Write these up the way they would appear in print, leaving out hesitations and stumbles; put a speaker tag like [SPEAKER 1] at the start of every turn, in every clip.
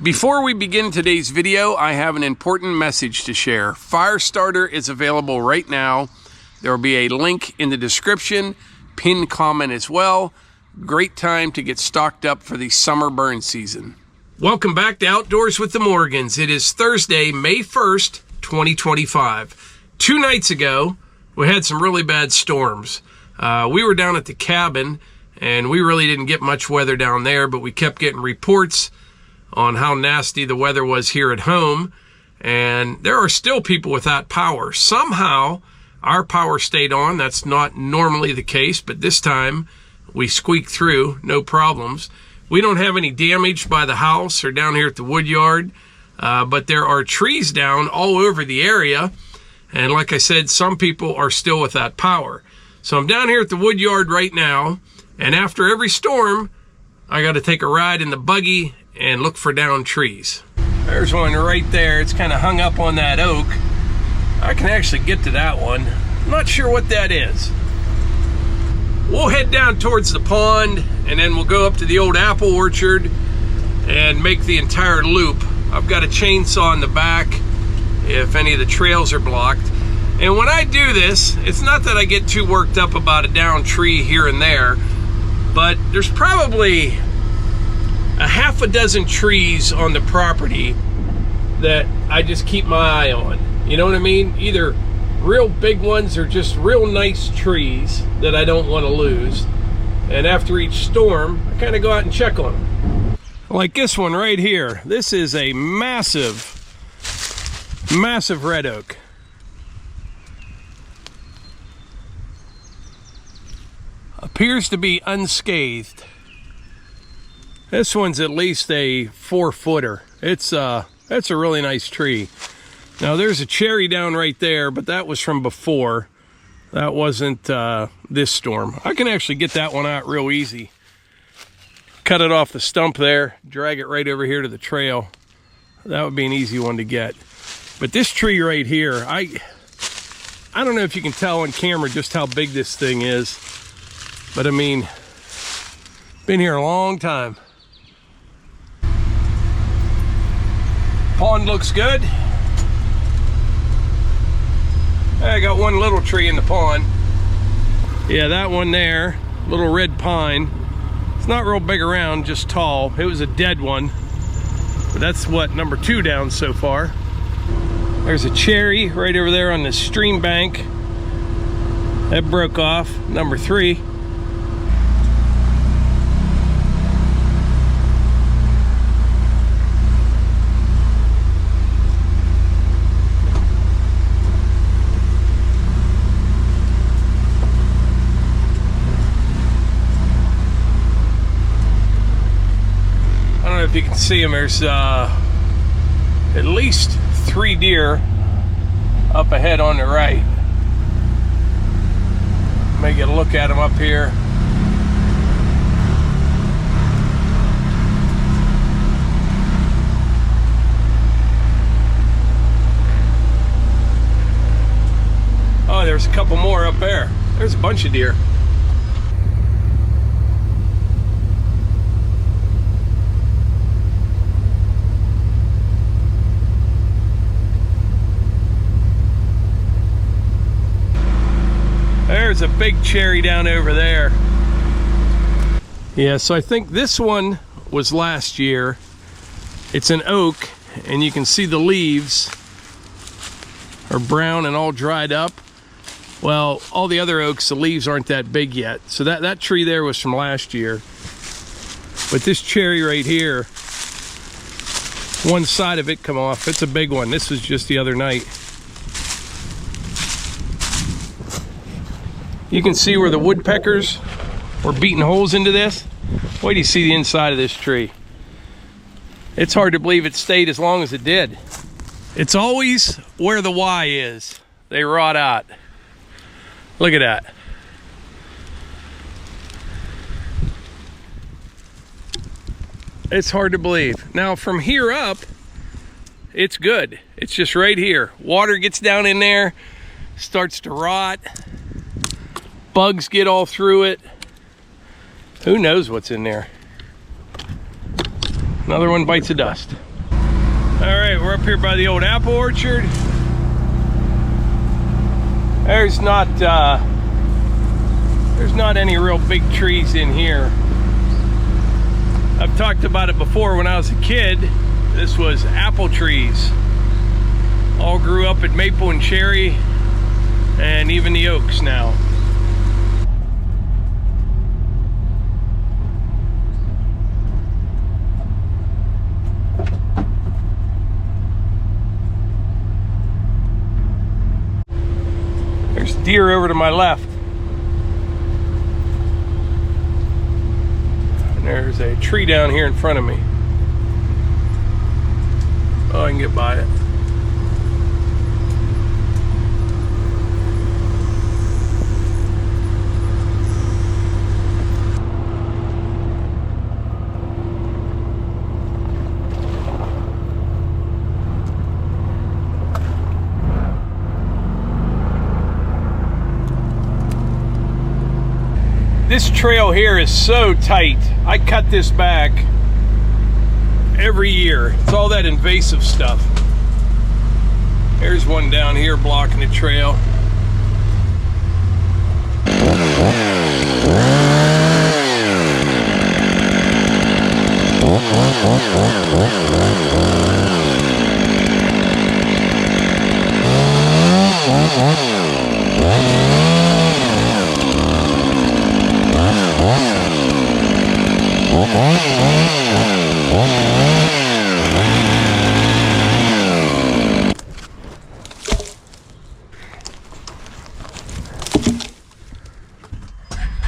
[SPEAKER 1] Before we begin today's video, I have an important message to share. Firestarter is available right now. There will be a link in the description, pinned comment as well. Great time to get stocked up for the summer burn season. Welcome back to Outdoors with the Morgans. It is Thursday, May 1st, 2025. 2 nights ago, we had some really bad storms. We were down at the cabin, and we really didn't get much weather down there, but we kept getting reports on how nasty the weather was here at home, and there are still people without power. Somehow, our power stayed on. That's not normally the case, but this time we squeaked through, no problems. We don't have any damage by the house or down here at the wood yard, but there are trees down all over the area, and like I said, some people are still without power. So I'm down here at the wood yard right now, and after every storm, I got to take a ride in the buggy and look for downed trees. There's one right there. It's kind of hung up on that oak. I can actually get to that one. I'm not sure what that is. We'll head down towards the pond, and then we'll go up to the old apple orchard and make the entire loop. I've got a chainsaw in the back if any of the trails are blocked. And when I do this, it's not that I get too worked up about a downed tree here and there, but there's probably a half a dozen trees on the property that I just keep my eye on. You know what I mean? Either real big ones or just real nice trees that I don't want to lose. And after each storm, I kind of go out and check on them. Like this one right here. This is a massive red oak. Appears to be unscathed. This one's at least a 4-footer. That's a really nice tree. Now there's a cherry down right there, but that was from before. That wasn't this storm. I can actually get that one out real easy. Cut it off the stump there, drag it right over here to the trail. That would be an easy one to get. But this tree right here, I don't know if you can tell on camera just how big this thing is, but I mean, been here a long time. Pond looks good. I got one little tree in the pond. Yeah, that one there, little red pine. It's not real big around, just tall. It was a dead one, but that's what, number 2 down so far. There's a cherry right over there on the stream bank. That broke off, number 3. If you can see them, there's at least 3 deer up ahead on the right. May get a look at them up here. Oh, there's a couple more up there. There's a bunch of deer. There's a big cherry down over there. Yeah, so I think this one was last year. It's an oak, and you can see the leaves are brown and all dried up. Well, all the other oaks, the leaves aren't that big yet. So that tree there was from last year. But this cherry right here, one side of it come off. It's a big one. This was just the other night. You can see where the woodpeckers were beating holes into this. Wait till you see the inside of this tree. It's hard to believe it stayed as long as it did. It's always where the Y is. They rot out. Look at that. It's hard to believe. Now from here up, it's good. It's just right here. Water gets down in there, starts to rot. Bugs get all through it. Who knows what's in there? Another one bites the dust. All right, we're up here by the old apple orchard. There's not any real big trees in here. I've talked about it before. When I was a kid, this was apple trees. All grew up at maple and cherry, and even the oaks now. There's deer over to my left. There's a tree down here in front of me. Oh, I can get by it. This trail here is so tight. I cut this back every year. It's all that invasive stuff. There's one down here blocking the trail.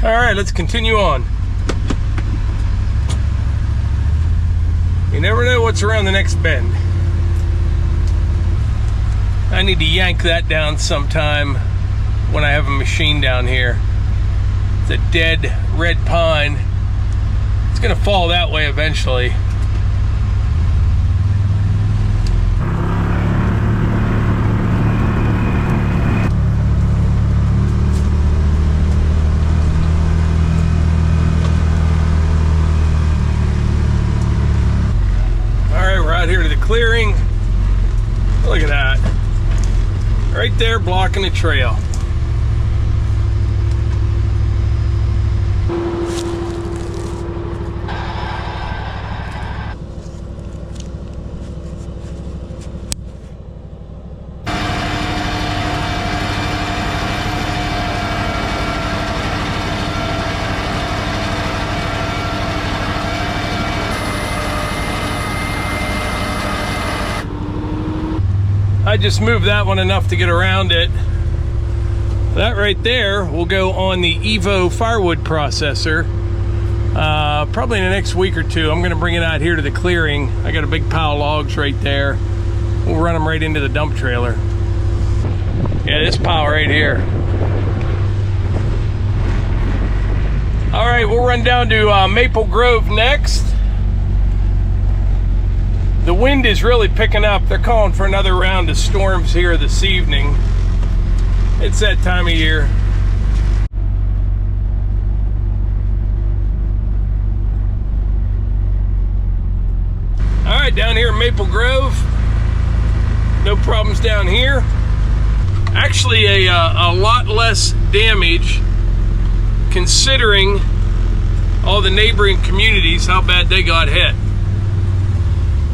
[SPEAKER 1] All right, let's continue on. You never know what's around the next bend. I need to yank that down sometime when I have a machine down here. It's a dead red pine. It's gonna fall that way eventually. Here to the clearing. Look at that. Right there blocking the trail. I just moved that one enough to get around it. That right there will go on the Evo firewood processor. Probably in the next week or two. I'm going to bring it out here to the clearing. I got a big pile of logs right there. We'll run them right into the dump trailer. Yeah, this pile right here. All right, we'll run down to Maple Grove next. The wind is really picking up. They're calling for another round of storms here this evening. It's that time of year. All right, down here in Maple Grove, no problems down here. Actually, a lot less damage considering all the neighboring communities, how bad they got hit.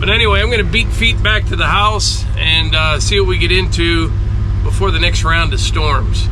[SPEAKER 1] But anyway, I'm going to beat feet back to the house and see what we get into before the next round of storms.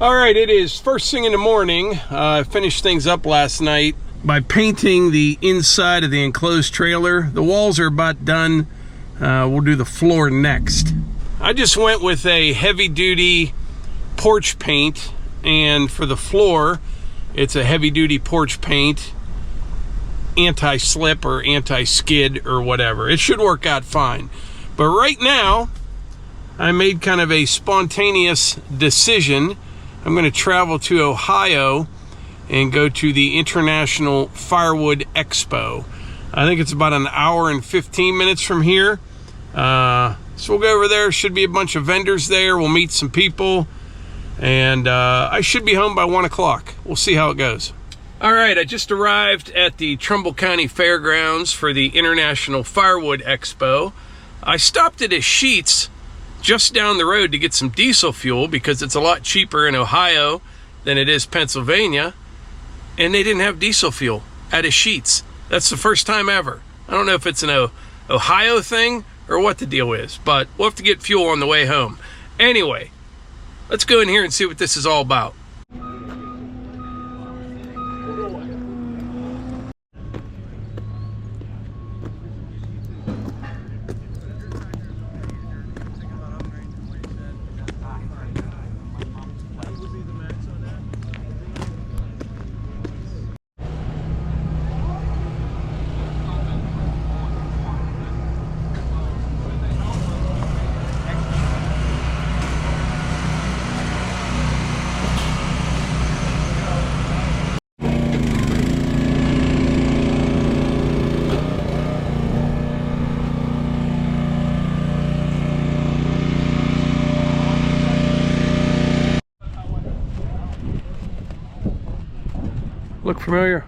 [SPEAKER 1] All right, it is first thing in the morning. I finished things up last night by painting the inside of the enclosed trailer. The walls are about done. We'll do the floor next. I just went with a heavy-duty porch paint, and for the floor, it's a heavy-duty porch paint, anti-slip or anti-skid or whatever. It should work out fine. But right now, I made kind of a spontaneous decision. I'm going to travel to Ohio and go to the International Firewood Expo. I think it's about an hour and 15 minutes from here. So we'll go over there. Should be a bunch of vendors there. We'll meet some people. And I should be home by 1 o'clock. We'll see how it goes. All right, I just arrived at the Trumbull County Fairgrounds for the International Firewood Expo. I stopped at a Sheetz just down the road to get some diesel fuel because it's a lot cheaper in Ohio than it is Pennsylvania, and they didn't have diesel fuel at a Sheetz. That's the first time ever. I don't know if it's an Ohio thing or what the deal is, but we'll have to get fuel on the way home. Anyway, let's go in here and see what this is all about. Look familiar?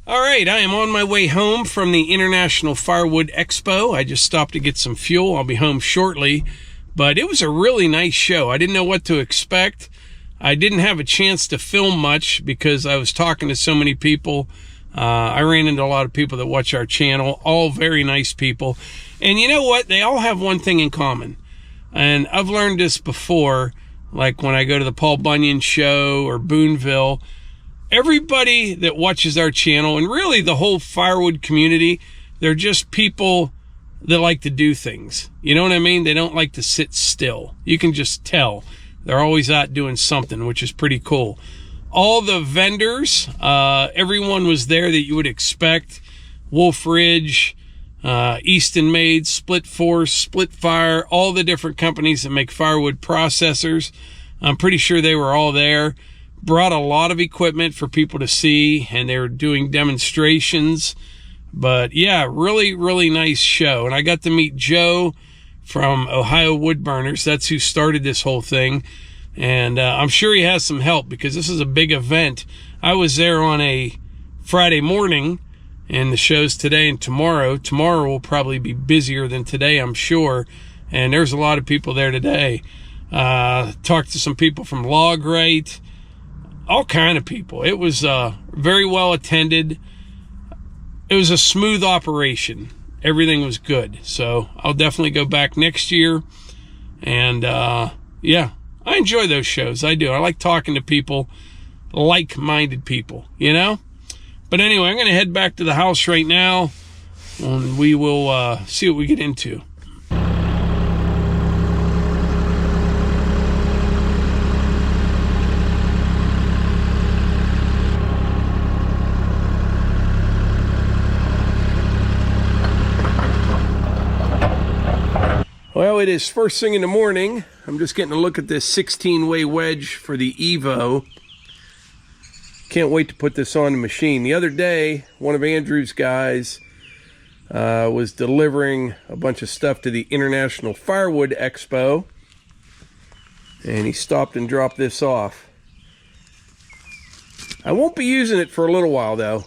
[SPEAKER 1] All right, I am on my way home from the International Firewood Expo. I just stopped to get some fuel. I'll be home shortly, but it was a really nice show. I didn't know what to expect. I didn't have a chance to film much because I was talking to so many people. I ran into a lot of people that watch our channel, all very nice people. And you know what? They all have one thing in common. And I've learned this before, like when I go to the Paul Bunyan show or Boonville. Everybody that watches our channel, and really the whole firewood community, they're just people that like to do things. You know what I mean? They don't like to sit still. You can just tell. They're always out doing something, which is pretty cool. All the vendors, everyone was there that you would expect. Wolfe Ridge, Easton Made, Split Force, Split Fire, all the different companies that make firewood processors. I'm pretty sure they were all there. Brought a lot of equipment for people to see, and they were doing demonstrations. But yeah, really, really nice show. And I got to meet Joe from Ohio Woodburners. That's who started this whole thing. And I'm sure he has some help because this is a big event. I was there on a Friday morning, and the show's today and tomorrow. Tomorrow will probably be busier than today, I'm sure. And there's a lot of people there today. Talked to some people from Lograte, all kind of people. It was very well attended. It was a smooth operation. Everything was good. So I'll definitely go back next year. And yeah, I enjoy those shows. I do. I like talking to people, like-minded people, you know? But anyway, I'm going to head back to the house right now, and we will see what we get into. Well, it is first thing in the morning. I'm just getting a look at this 16-way wedge for the Evo. Can't wait to put this on the machine. The other day, one of Andrew's guys was delivering a bunch of stuff to the International Firewood Expo, and he stopped and dropped this off. I won't be using it for a little while, though,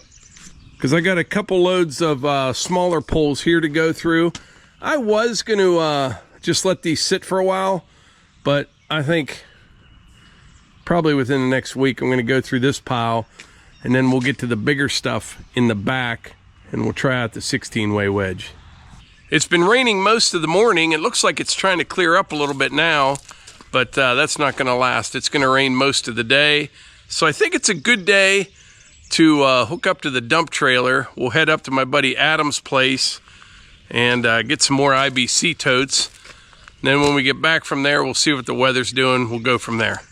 [SPEAKER 1] because I got a couple loads of smaller poles here to go through. I was going to just let these sit for a while, but I think probably within the next week I'm going to go through this pile, and then we'll get to the bigger stuff in the back, and we'll try out the 16-way wedge. It's been raining most of the morning. It looks like it's trying to clear up a little bit now, but that's not going to last. It's going to rain most of the day. So I think it's a good day to hook up to the dump trailer. We'll head up to my buddy Adam's place and get some more IBC totes. And then when we get back from there, we'll see what the weather's doing. We'll go from there.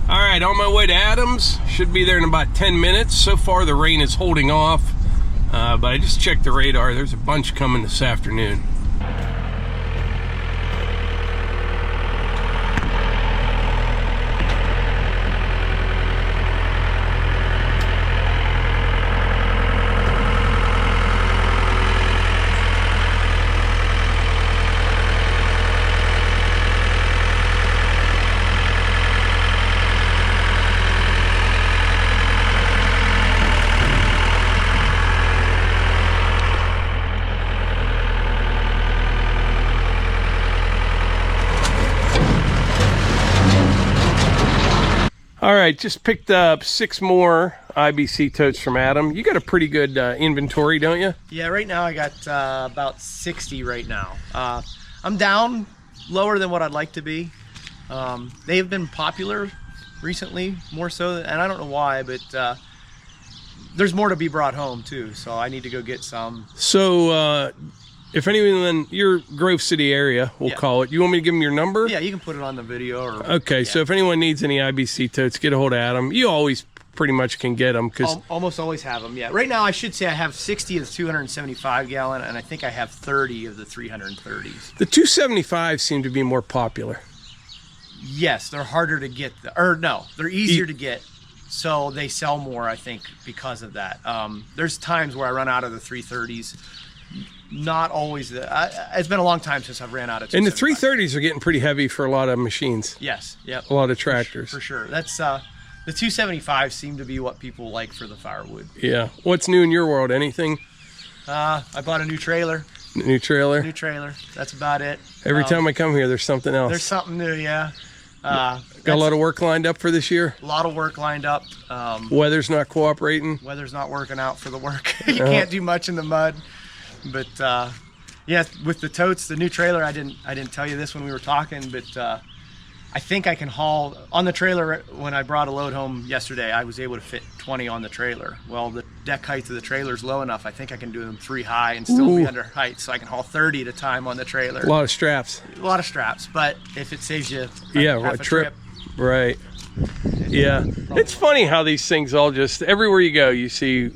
[SPEAKER 1] All right, on my way to Adams. Should be there in about 10 minutes. So far, the rain is holding off, but I just checked the radar. There's a bunch coming this afternoon. All right, just picked up 6 more IBC totes from Adam. You got a pretty good inventory, don't you?
[SPEAKER 2] Yeah, right now I got about 60 right now. I'm down lower than what I'd like to be. They have been popular recently, more so, and I don't know why, but there's more to be brought home too, so I need to go get some.
[SPEAKER 1] So if anyone in your Grove City area, we'll call it, you want me to give them your number?
[SPEAKER 2] Yeah, you can put it on the video. Or,
[SPEAKER 1] okay, so if anyone needs any IBC totes, get a hold of Adam. You always pretty much can get them.
[SPEAKER 2] Almost always have them, yeah. Right now I should say I have 60 of the 275 gallon, and I think I have 30 of the 330s.
[SPEAKER 1] The 275 seem to be more popular.
[SPEAKER 2] Yes, they're harder to get, they're easier to get, so they sell more, I think, because of that. There's times where I run out of the 330s. Not always. It's been a long time since I've ran out of 275.
[SPEAKER 1] And the 330s are getting pretty heavy for a lot of machines.
[SPEAKER 2] Yes, yep.
[SPEAKER 1] A lot of tractors.
[SPEAKER 2] For sure. That's the 275 seem to be what people like for the firewood.
[SPEAKER 1] Yeah. What's new in your world? Anything?
[SPEAKER 2] I bought a new trailer.
[SPEAKER 1] New trailer?
[SPEAKER 2] New trailer. That's about it.
[SPEAKER 1] Every time I come here, there's something else.
[SPEAKER 2] There's something new, yeah.
[SPEAKER 1] Got a lot of work lined up for this year?
[SPEAKER 2] A lot of work lined up.
[SPEAKER 1] Weather's not cooperating?
[SPEAKER 2] Weather's not working out for the work. You can't do much in the mud. But yeah, with the totes, the new trailer, I didn't tell you this when we were talking, but I think I can haul on the trailer. When I brought a load home yesterday, I was able to fit 20 on the trailer. Well, the deck height of the trailer is low enough. I think I can do them 3 high and still be under height, so I can haul 30 at a time on the trailer.
[SPEAKER 1] A lot of straps.
[SPEAKER 2] A lot of straps, but if it saves you half a
[SPEAKER 1] trip. Right. Yeah. It's funny how these things all just, everywhere you go, you see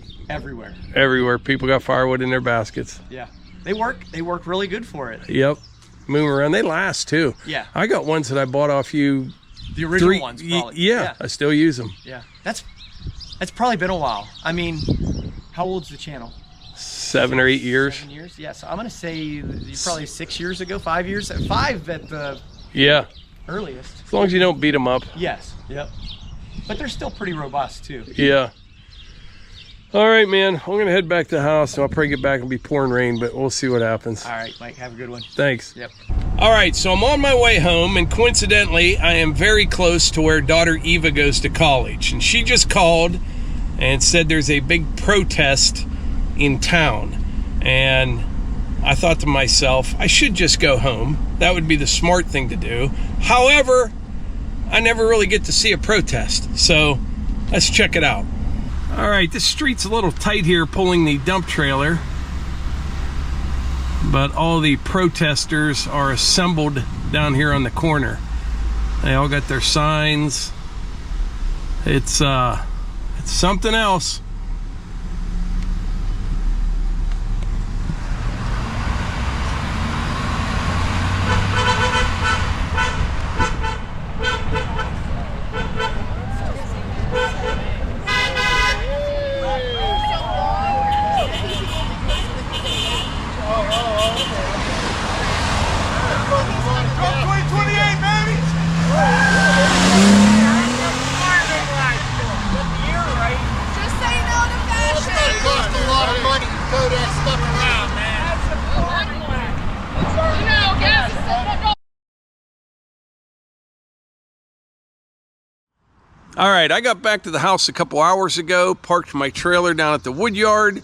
[SPEAKER 1] everywhere people got firewood in their baskets.
[SPEAKER 2] Yeah, they work really good for it.
[SPEAKER 1] Yep. Move around, they last too.
[SPEAKER 2] Yeah,
[SPEAKER 1] I got ones that I bought off you,
[SPEAKER 2] the original ones probably.
[SPEAKER 1] Yeah, I still use them.
[SPEAKER 2] Yeah, that's probably been a while. I mean, how old's the channel?
[SPEAKER 1] 7 or 8 years.
[SPEAKER 2] 7 years. Yeah, so I'm gonna say probably 6 years ago, 5 years, 5 at the earliest.
[SPEAKER 1] As long as you don't beat them up.
[SPEAKER 2] Yes. Yep. But they're still pretty robust too.
[SPEAKER 1] Yeah. All right, man. I'm going to head back to the house, and I'll probably get back and be pouring rain, but we'll see what happens.
[SPEAKER 2] All right, Mike. Have a good one.
[SPEAKER 1] Thanks.
[SPEAKER 2] Yep.
[SPEAKER 1] All right, so I'm on my way home, and coincidentally, I am very close to where daughter Eva goes to college. And she just called and said there's a big protest in town. And I thought to myself, I should just go home. That would be the smart thing to do. However, I never really get to see a protest, so let's check it out. All right, this street's a little tight here pulling the dump trailer, but all the protesters are assembled down here on the corner. They all got their signs. It's something else.
[SPEAKER 3] Just saying
[SPEAKER 1] All right, I got back to the house a couple hours ago, parked my trailer down at the wood yard,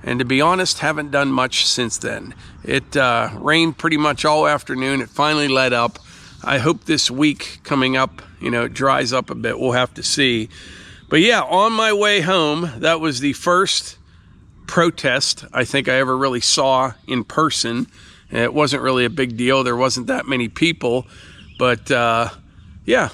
[SPEAKER 1] and to be honest, haven't done much since then. It rained pretty much all afternoon. It finally let up. I hope this week coming up, it dries up a bit. We'll have to see. But yeah, on my way home, that was the first protest I think I ever really saw in person. It wasn't really a big deal. There wasn't that many people. But yeah,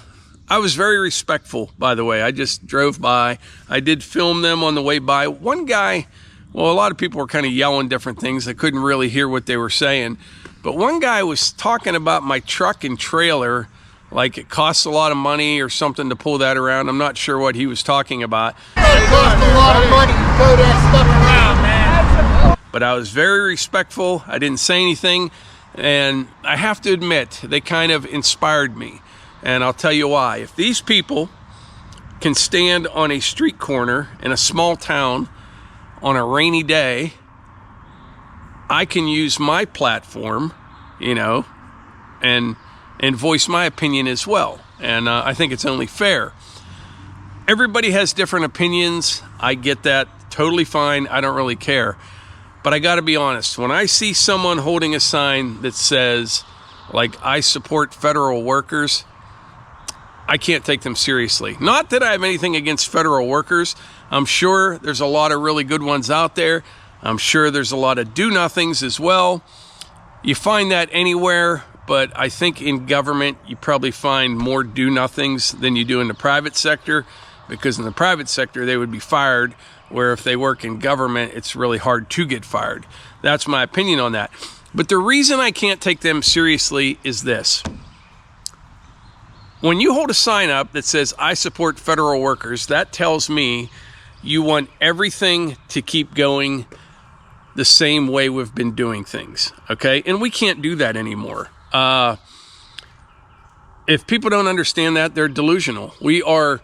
[SPEAKER 1] I was very respectful, by the way. I just drove by. I did film them on the way by. One guy, well, a lot of people were kind of yelling different things. I couldn't really hear what they were saying. But one guy was talking about my truck and trailer, like it costs a lot of money or something to pull that around. I'm not sure what he was talking about.
[SPEAKER 3] It costs a lot of money to tow that stuff around, man.
[SPEAKER 1] But I was very respectful. I didn't say anything. And I have to admit, they kind of inspired me. And I'll tell you why. If these people can stand on a street corner in a small town on a rainy day, I can use my platform, and voice my opinion as well. And I think it's only fair. Everybody has different opinions. I get that. Totally fine. I don't really care. But I got to be honest. When I see someone holding a sign that says, like, I support federal workers, I can't take them seriously. Not that I have anything against federal workers. I'm sure there's a lot of really good ones out there. I'm sure there's a lot of do-nothings as well. You find that anywhere, but I think in government you probably find more do-nothings than you do in the private sector, because in the private sector they would be fired, where if they work in government it's really hard to get fired. That's my opinion on that. But the reason I can't take them seriously is this. When you hold a sign up that says, I support federal workers, that tells me you want everything to keep going the same way we've been doing things, okay? And we can't do that anymore. If people don't understand that, they're delusional. We are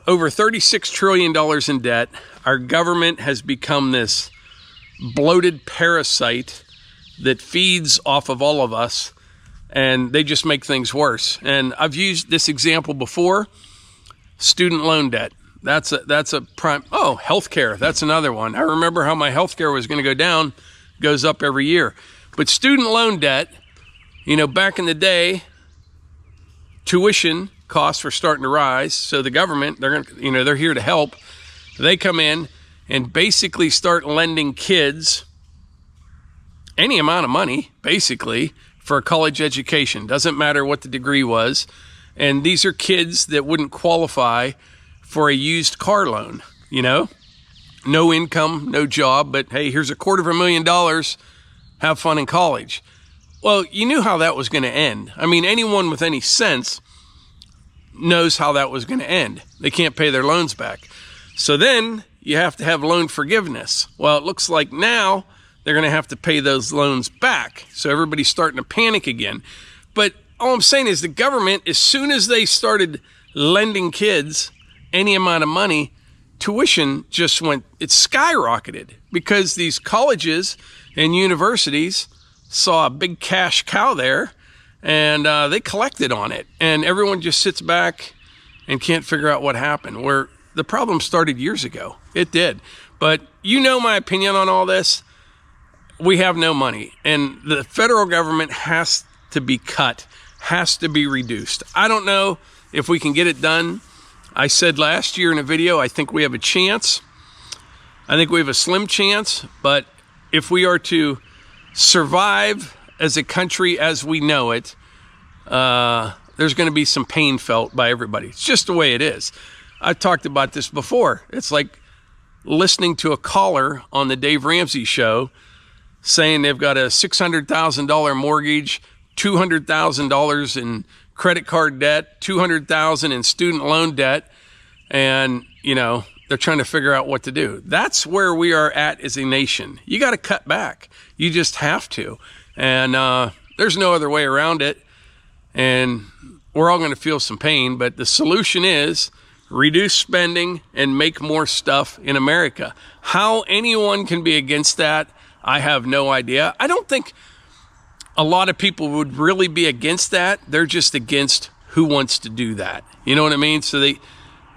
[SPEAKER 1] over $36 trillion in debt. Our government has become this bloated parasite that feeds off of all of us, and they just make things worse. And I've used this example before. Student loan debt. That's a prime. Oh, healthcare. That's another one. I remember how my healthcare was going to go down, goes up every year. But student loan debt, back in the day, tuition costs were starting to rise. So the government, they're here to help. They come in and basically start lending kids any amount of money, basically, for a college education. Doesn't matter what the degree was. And these are kids that wouldn't qualify for a used car loan, no income, no job, but hey, here's $250,000, have fun in college. Well, you knew how that was going to end. I mean, anyone with any sense knows how that was going to end. They can't pay their loans back. So then you have to have loan forgiveness. Well, it looks like now they're going to have to pay those loans back. So everybody's starting to panic again. But all I'm saying is the government, as soon as they started lending kids any amount of money, tuition just it skyrocketed, because these colleges and universities saw a big cash cow there, and they collected on it. And everyone just sits back and can't figure out what happened, where the problem started years ago. It did. But my opinion on all this. We have no money, and the federal government has to be cut, has to be reduced. I don't know if we can get it done. I said last year in a video, I think we have a chance. I think we have a slim chance, but if we are to survive as a country as we know it, there's going to be some pain felt by everybody. It's just the way it is. I've talked about this before. It's like listening to a caller on the Dave Ramsey show saying they've got a $600,000 mortgage, $200,000 in credit card debt, $200,000 in student loan debt, and they're trying to figure out what to do. That's where we are at as a nation. You got to cut back. You just have to, and there's no other way around it. And we're all going to feel some pain, but the solution is reduce spending and make more stuff in America. How anyone can be against that, I have no idea. I don't think a lot of people would really be against that. They're just against who wants to do that. You know what I mean? So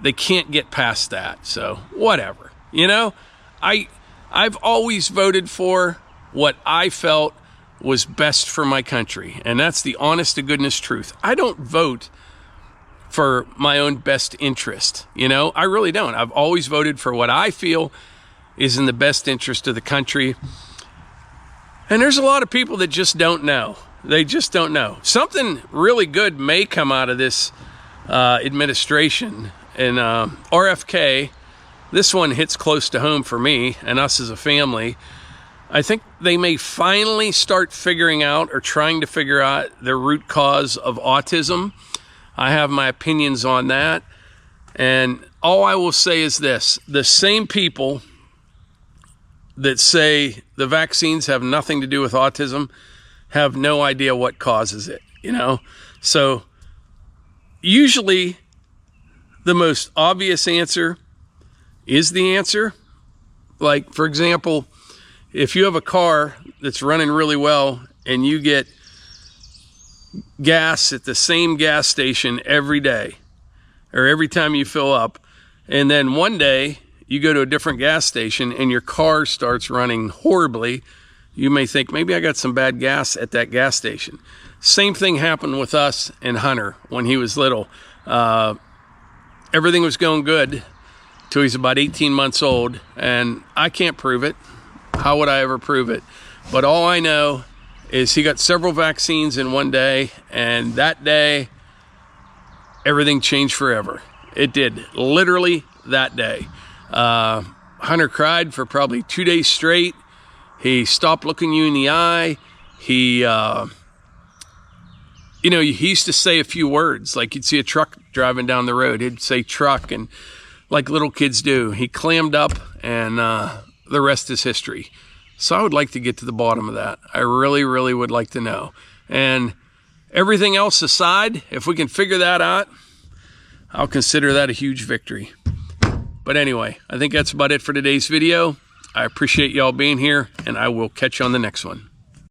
[SPEAKER 1] they can't get past that. So whatever, you know, I've always voted for what I felt was best for my country. And that's the honest to goodness truth. I don't vote for my own best interest. You know, I really don't. I've always voted for what I feel is in the best interest of the country. And there's a lot of people that just don't know. They just don't know. Something really good may come out of this administration. And RFK, this one hits close to home for me and us as a family. I think they may finally start figuring out or trying to figure out the root cause of autism. I have my opinions on that. And all I will say is this: the same people that say the vaccines have nothing to do with autism have no idea what causes it, you know? So usually the most obvious answer is the answer. Like, for example, if you have a car that's running really well and you get gas at the same gas station every day or every time you fill up, and then one day you go to a different gas station and your car starts running horribly, you may think, maybe I got some bad gas at that gas station. Same thing happened with us and Hunter when he was little. Everything was going good till he's about 18 months old, and I can't prove it. How would I ever prove it? But all I know is he got several vaccines in one day, and that day, everything changed forever. It did, literally that day. Hunter cried for probably 2 days straight. He stopped looking you in the eye. He, you know, he used to say a few words, like you'd see a truck driving down the road. He'd say truck, and like little kids do. He clammed up, and the rest is history. So I would like to get to the bottom of that. I really, really would like to know. And everything else aside, if we can figure that out, I'll consider that a huge victory. But anyway, I think that's about it for today's video. I appreciate y'all being here, and I will catch you on the next one.